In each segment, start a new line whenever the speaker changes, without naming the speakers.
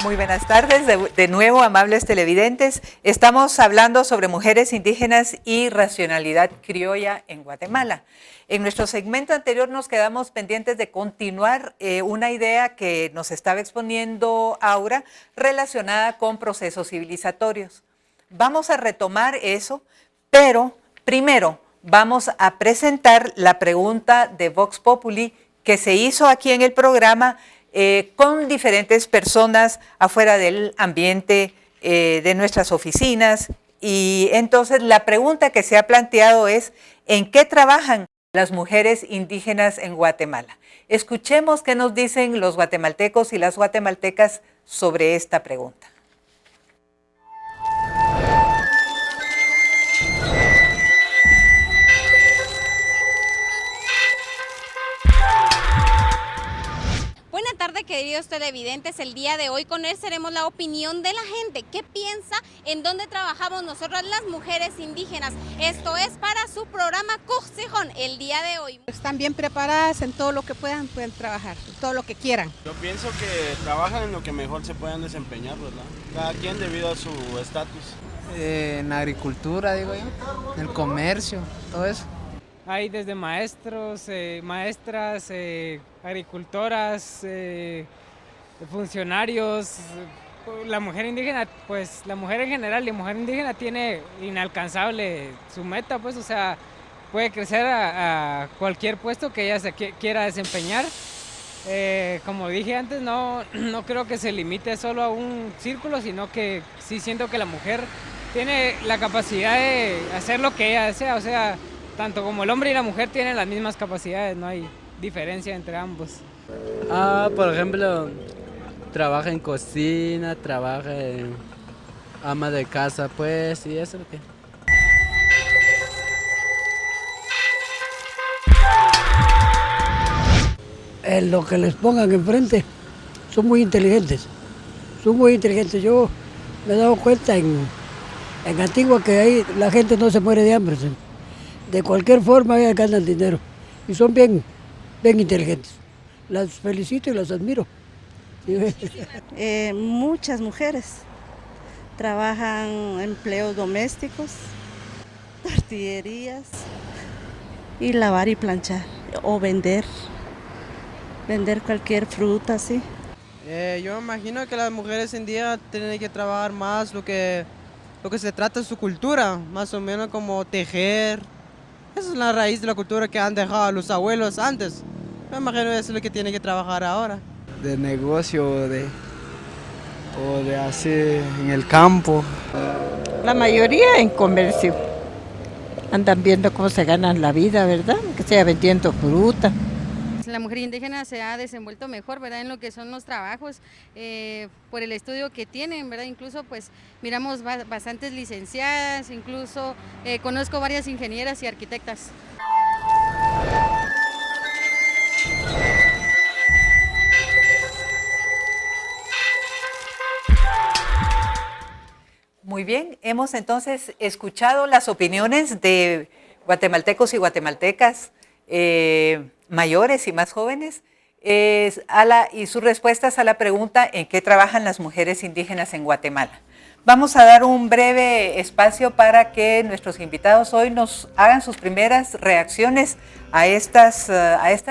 Muy buenas tardes, de nuevo, amables televidentes. Estamos hablando sobre mujeres indígenas y racionalidad criolla en Guatemala. En nuestro segmento anterior nos quedamos pendientes de continuar una idea que nos estaba exponiendo Aura relacionada con procesos civilizatorios. Vamos a retomar eso, pero primero vamos a presentar la pregunta de Vox Populi que se hizo aquí en el programa con diferentes personas afuera del ambiente de nuestras oficinas. Y entonces la pregunta que se ha planteado es: ¿en qué trabajan las mujeres indígenas en Guatemala? Escuchemos qué nos dicen los guatemaltecos y las guatemaltecas sobre esta pregunta.
Buenas tardes, queridos televidentes. El día de hoy conoceremos la opinión de la gente. ¿Qué piensa en dónde trabajamos nosotras las mujeres indígenas? Esto es para su programa Cujsijón el día de hoy.
Están bien preparadas en todo lo que pueden trabajar, en todo lo que quieran.
Yo pienso que trabajan en lo que mejor se puedan desempeñar, ¿verdad? Cada quien debido a su estatus.
En agricultura, digo yo, en el comercio, todo eso.
Hay desde maestros, maestras, agricultoras, funcionarios. La mujer indígena, pues la mujer en general, la mujer indígena tiene inalcanzable su meta, pues, o sea, puede crecer a cualquier puesto que ella se quiera desempeñar. Como dije antes, no creo que se limite solo a un círculo, sino que sí siento que la mujer tiene la capacidad de hacer lo que ella desea, o sea, tanto como el hombre y la mujer tienen las mismas capacidades, no hay diferencia entre ambos.
Por ejemplo, trabaja en cocina, trabaja en ama de casa, pues, y eso es lo que...
Lo que les pongan enfrente, son muy inteligentes, Yo me he dado cuenta en Antigua que ahí la gente no se muere de hambre, ¿sí? De cualquier forma ellas ganan dinero y son bien inteligentes. Las felicito y las admiro.
Muchas mujeres trabajan empleos domésticos, tortillerías y lavar y planchar o vender cualquier fruta, sí.
Yo me imagino que las mujeres en día tienen que trabajar más lo que se trata de su cultura, más o menos como tejer. Esa es la raíz de la cultura que han dejado los abuelos antes. Me imagino que eso es lo que tienen que trabajar ahora.
De negocio o de hacer en el campo.
La mayoría en comercio. Andan viendo cómo se ganan la vida, ¿verdad? Que sea vendiendo fruta.
La mujer indígena se ha desenvuelto mejor, ¿verdad?, en lo que son los trabajos, por el estudio que tienen, ¿verdad? Incluso pues miramos bastantes licenciadas, incluso conozco varias ingenieras y arquitectas.
Muy bien, hemos entonces escuchado las opiniones de guatemaltecos y guatemaltecas, mayores y más jóvenes, y sus respuestas a la pregunta: ¿en qué trabajan las mujeres indígenas en Guatemala? Vamos a dar un breve espacio para que nuestros invitados hoy nos hagan sus primeras reacciones a estas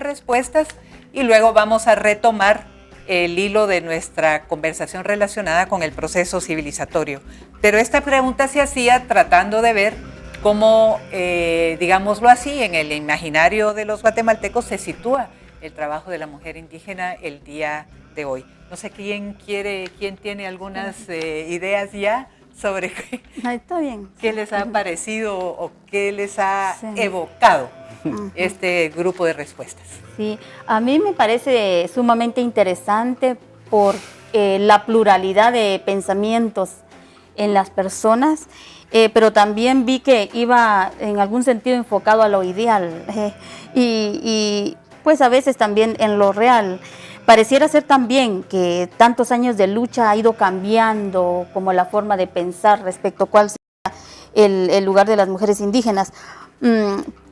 respuestas, y luego vamos a retomar el hilo de nuestra conversación relacionada con el proceso civilizatorio. Pero esta pregunta se hacía tratando de ver cómo, digámoslo así, en el imaginario de los guatemaltecos se sitúa el trabajo de la mujer indígena el día de hoy. No sé quién tiene algunas ideas ya sobre qué les ha parecido o qué les ha evocado este grupo de respuestas.
Sí, a mí me parece sumamente interesante por la pluralidad de pensamientos en las personas, pero también vi que iba en algún sentido enfocado a lo ideal y pues a veces también en lo real. Pareciera ser también que tantos años de lucha ha ido cambiando como la forma de pensar respecto a cuál será el lugar de las mujeres indígenas.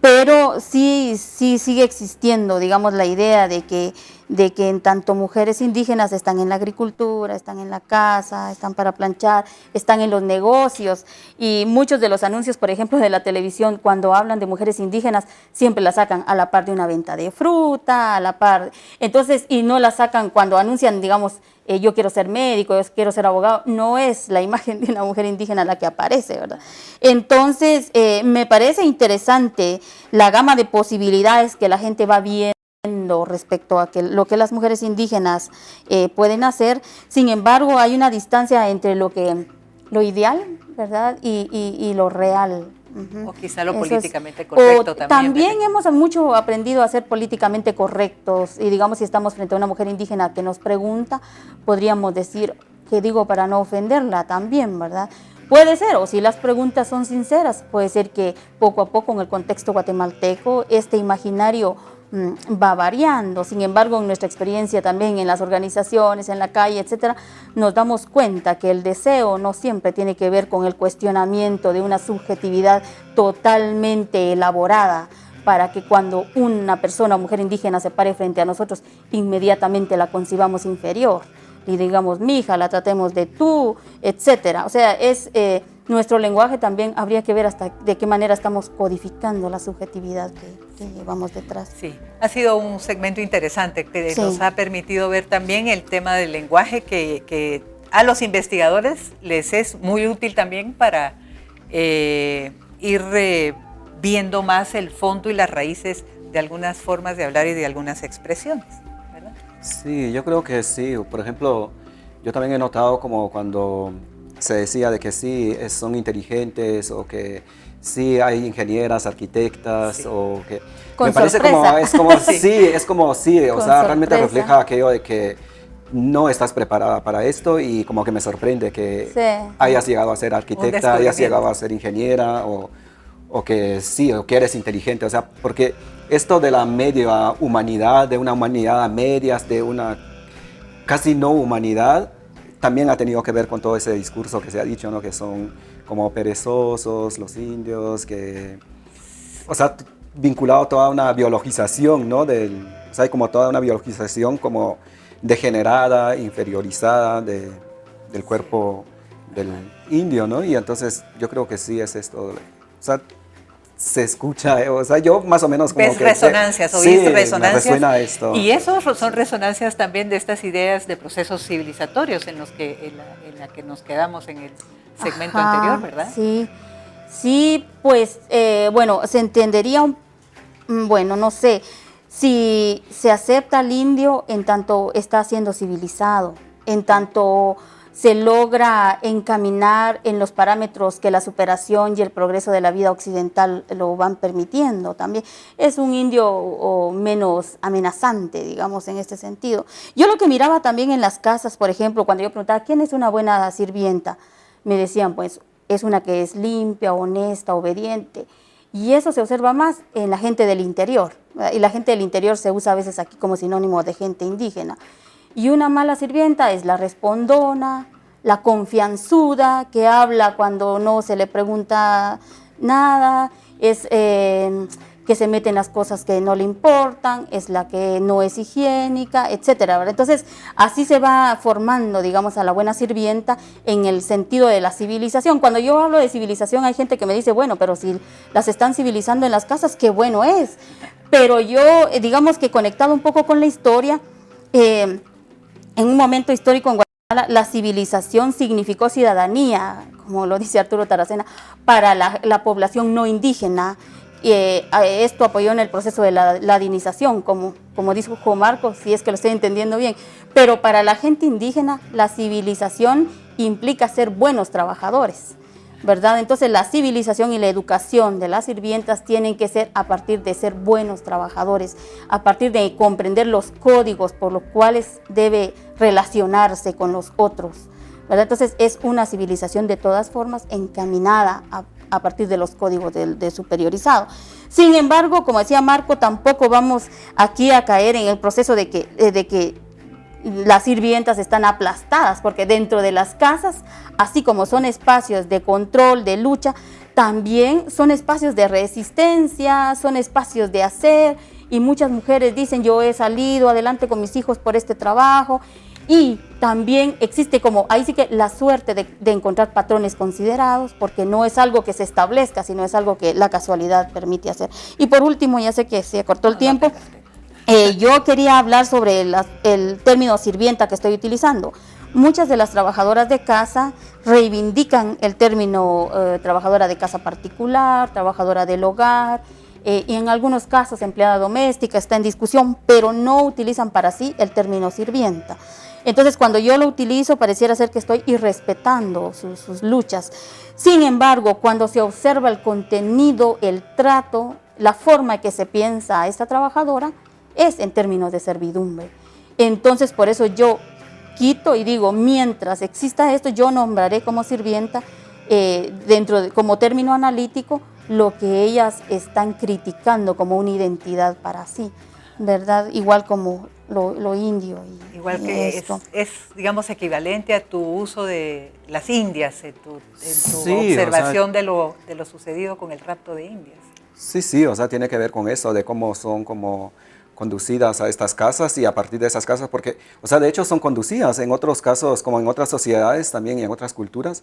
pero sí sigue existiendo, digamos, la idea de que en tanto mujeres indígenas están en la agricultura, están en la casa, están para planchar, están en los negocios, y muchos de los anuncios, por ejemplo, de la televisión, cuando hablan de mujeres indígenas, siempre la sacan a la par de una venta de fruta, a la par, entonces, y no la sacan cuando anuncian, digamos, yo quiero ser médico, yo quiero ser abogado, no es la imagen de una mujer indígena la que aparece, ¿verdad? Entonces, me parece interesante la gama de posibilidades que la gente va viendo respecto a lo que las mujeres indígenas pueden hacer. Sin embargo, hay una distancia entre lo ideal, ¿verdad? Y lo real.
O quizá lo políticamente correcto también.
También hemos mucho aprendido a ser políticamente correctos, y digamos, si estamos frente a una mujer indígena que nos pregunta, podríamos decir, que digo para no ofenderla también, ¿verdad? Puede ser, o si las preguntas son sinceras, puede ser que poco a poco en el contexto guatemalteco este imaginario va variando. Sin embargo, en nuestra experiencia también en las organizaciones, en la calle, etcétera, nos damos cuenta que el deseo no siempre tiene que ver con el cuestionamiento de una subjetividad totalmente elaborada para que cuando una persona o mujer indígena se pare frente a nosotros, inmediatamente la concibamos inferior y digamos, mija, la tratemos de tú, etcétera. O sea, nuestro lenguaje también habría que ver hasta de qué manera estamos codificando la subjetividad que llevamos detrás.
Sí, ha sido un segmento interesante que nos ha permitido ver también el tema del lenguaje que a los investigadores les es muy útil también para ir viendo más el fondo y las raíces de algunas formas de hablar y de algunas expresiones, ¿verdad?
Sí, yo creo que sí. Por ejemplo, yo también he notado como cuando se decía de que sí, son inteligentes, o que sí hay ingenieras, arquitectas, o que...
Con
me parece como, sí, o sea, realmente refleja aquello de que no estás preparada para esto, y como que me sorprende que hayas llegado a ser arquitecta, hayas llegado a ser ingeniera, o que sí, o que eres inteligente, o sea, porque esto de la media humanidad, de una humanidad a medias, de una casi no humanidad, también ha tenido que ver con todo ese discurso que se ha dicho, ¿no? Que son como perezosos los indios, que, o sea, vinculado a toda una biologización, ¿no? O sea, hay como toda una biologización como degenerada, inferiorizada del cuerpo del indio, ¿no? Y entonces yo creo que sí es esto, o sea, se escucha, o sea, yo más o menos como
¿ves resonancias? ¿Oís resonancias?
Me resuena esto.
Y eso son resonancias también de estas ideas de procesos civilizatorios en la que nos quedamos en el segmento anterior, ¿verdad?
Sí, pues, bueno, se entendería, bueno, no sé, si se acepta al indio en tanto está siendo civilizado, en tanto se logra encaminar en los parámetros que la superación y el progreso de la vida occidental lo van permitiendo también. Es un indio menos amenazante, digamos, en este sentido. Yo lo que miraba también en las casas, por ejemplo, cuando yo preguntaba, ¿quién es una buena sirvienta? Me decían, pues, es una que es limpia, honesta, obediente. Y eso se observa más en la gente del interior, ¿verdad? Y la gente del interior se usa a veces aquí como sinónimo de gente indígena. Y una mala sirvienta es la respondona, la confianzuda, que habla cuando no se le pregunta nada, es que se mete en las cosas que no le importan, es la que no es higiénica, etcétera, ¿verdad? Entonces, así se va formando, digamos, a la buena sirvienta en el sentido de la civilización. Cuando yo hablo de civilización, hay gente que me dice, bueno, pero si las están civilizando en las casas, qué bueno es. Pero yo, digamos que conectado un poco con la historia, en un momento histórico en Guatemala, la civilización significó ciudadanía, como lo dice Arturo Taracena, para la población no indígena. Esto apoyó en el proceso de la ladinización, como dijo Juan Marcos, si es que lo estoy entendiendo bien. Pero para la gente indígena, la civilización implica ser buenos trabajadores, ¿verdad? Entonces la civilización y la educación de las sirvientas tienen que ser a partir de ser buenos trabajadores, a partir de comprender los códigos por los cuales debe relacionarse con los otros, ¿verdad? Entonces es una civilización de todas formas encaminada a partir de los códigos de superiorizado. Sin embargo, como decía Marco, tampoco vamos aquí a caer en el proceso de que las sirvientas están aplastadas, porque dentro de las casas, así como son espacios de control, de lucha, también son espacios de resistencia, son espacios de hacer, y muchas mujeres dicen, yo he salido adelante con mis hijos por este trabajo, y también existe como, ahí sí que la suerte de encontrar patrones considerados, porque no es algo que se establezca, sino es algo que la casualidad permite hacer. Y por último, ya sé que se acortó el tiempo, yo quería hablar sobre el término sirvienta que estoy utilizando. Muchas de las trabajadoras de casa reivindican el término trabajadora de casa particular, trabajadora del hogar, y en algunos casos empleada doméstica, está en discusión, pero no utilizan para sí el término sirvienta. Entonces, cuando yo lo utilizo, pareciera ser que estoy irrespetando sus luchas. Sin embargo, cuando se observa el contenido, el trato, la forma en que se piensa a esta trabajadora, es en términos de servidumbre. Entonces, por eso yo quito y digo, mientras exista esto, yo nombraré como sirvienta, como término analítico, lo que ellas están criticando como una identidad para sí, ¿verdad? Igual como lo indio.
Igual que es, digamos, equivalente a tu uso de las indias, en tu sí, observación, o sea, de lo sucedido con el rapto de indias.
Sí, o sea, tiene que ver con eso, de cómo son como conducidas a estas casas y a partir de esas casas, porque, o sea, de hecho son conducidas en otros casos, como en otras sociedades también y en otras culturas.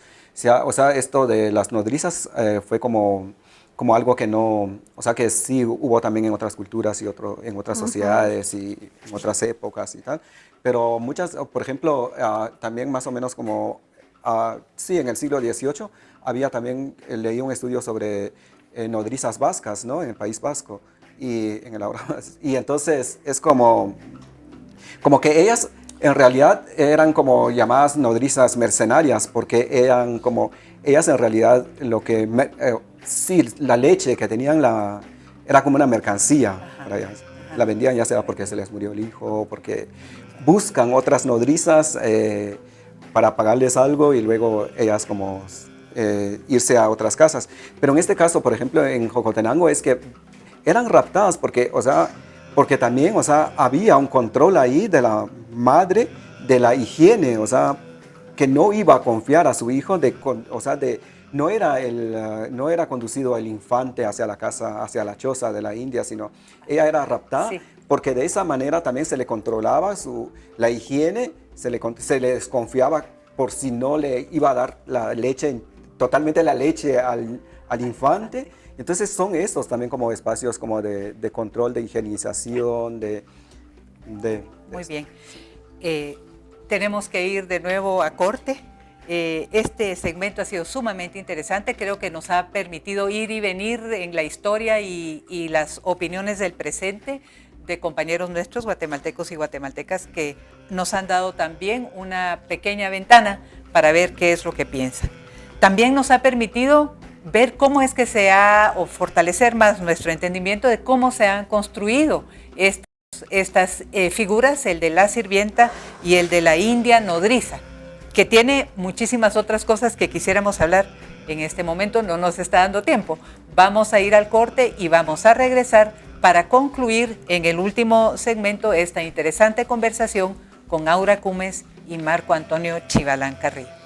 O sea, esto de las nodrizas fue como algo que no, o sea, que sí hubo también en otras culturas y en otras sociedades y en otras épocas y tal. Pero muchas, por ejemplo, también más o menos como, sí, en el siglo XVIII había también, leí un estudio sobre nodrizas vascas, ¿no? En el País Vasco. Y entonces es como que ellas en realidad eran como llamadas nodrizas mercenarias, porque ellas en realidad sí, la leche que tenían era como una mercancía para ellas. La vendían ya sea porque se les murió el hijo, porque buscan otras nodrizas para pagarles algo y luego ellas como irse a otras casas. Pero en este caso, por ejemplo, en Jocotenango es que eran raptadas porque también, o sea, había un control ahí de la madre, de la higiene, o sea, que no iba a confiar a su hijo, no era conducido el infante hacia la casa, hacia la choza de la India, sino ella era raptada, sí, porque de esa manera también se le controlaba la higiene, se le desconfiaba por si no le iba a dar totalmente la leche al infante. Entonces son estos también como espacios como de control, de higienización,
Muy bien. Tenemos que ir de nuevo a corte. Este segmento ha sido sumamente interesante. Creo que nos ha permitido ir y venir en la historia y las opiniones del presente de compañeros nuestros, guatemaltecos y guatemaltecas, que nos han dado también una pequeña ventana para ver qué es lo que piensan. También nos ha permitido ver cómo es que o fortalecer más nuestro entendimiento de cómo se han construido estas figuras, el de la sirvienta y el de la india nodriza, que tiene muchísimas otras cosas que quisiéramos hablar. En este momento no nos está dando tiempo. Vamos a ir al corte y vamos a regresar para concluir en el último segmento esta interesante conversación con Aura Cumes y Marco Antonio Chivalán Carrillo.